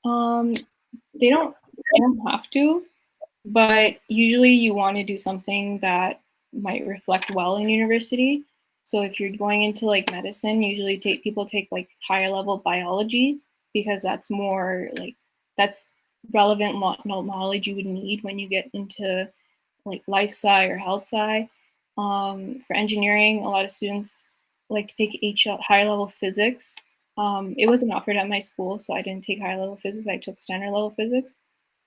They don't have to, but usually you want to do something that might reflect well in university. So if you're going into like medicine, usually people take like higher level biology because that's more like that's relevant knowledge you would need when you get into like life sci or health sci. For engineering, a lot of students like to take higher level physics. It wasn't offered at my school, so I didn't take higher level physics. I took standard level physics.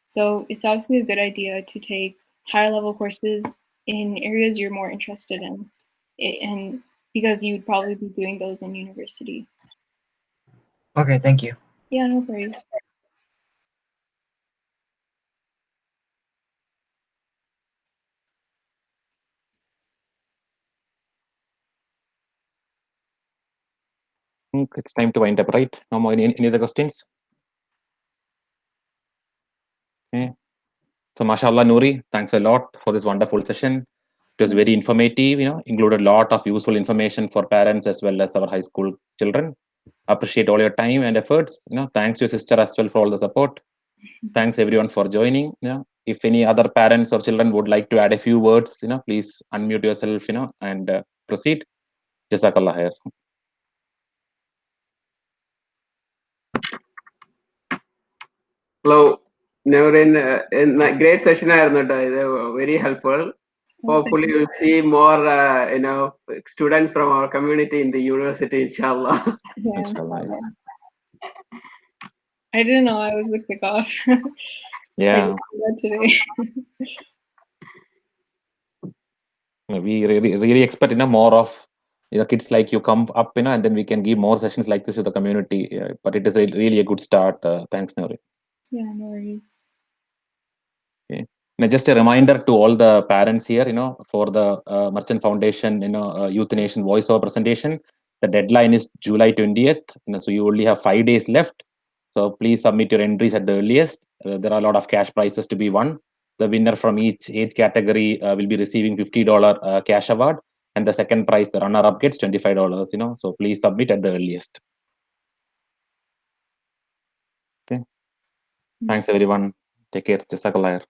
So it's obviously a good idea to take higher level courses in areas you're more interested in, and because you'd probably be doing those in university. Okay, thank you. Yeah, no worries. It's time to wind up, right? No more any other questions? Okay. So, mashallah, Nouri, thanks a lot for this wonderful session. It was very informative, included a lot of useful information for parents as well as our high school children. Appreciate all your time and efforts. Thanks to your sister as well for all the support. Thanks everyone for joining. If any other parents or children would like to add a few words, please unmute yourself, and proceed. Jazakallah khair. Hello, Nurin. Great session ആയിരുന്നു ട്ടോ. ഇത് very helpful. Hopefully, we'll see more, students from our community in the university, inshallah. Yeah, Inshallah. I didn't know I was the kickoff. Yeah. Today. We really expect more of kids like you come up, and then we can give more sessions like this to the community. But it is really a good start. Thanks, Nuri. Yeah, no worries. Okay. Now, just a reminder to all the parents here, for the Merchant Foundation, Youth Nation voiceover presentation. The deadline is July 20th. So you only have 5 days left. So please submit your entries at the earliest. There are a lot of cash prizes to be won. The winner from each age category will be receiving $50 cash award, and the second prize, the runner-up, gets $25. So please submit at the earliest. Okay. Thanks everyone. Take care. Jazakallah khair.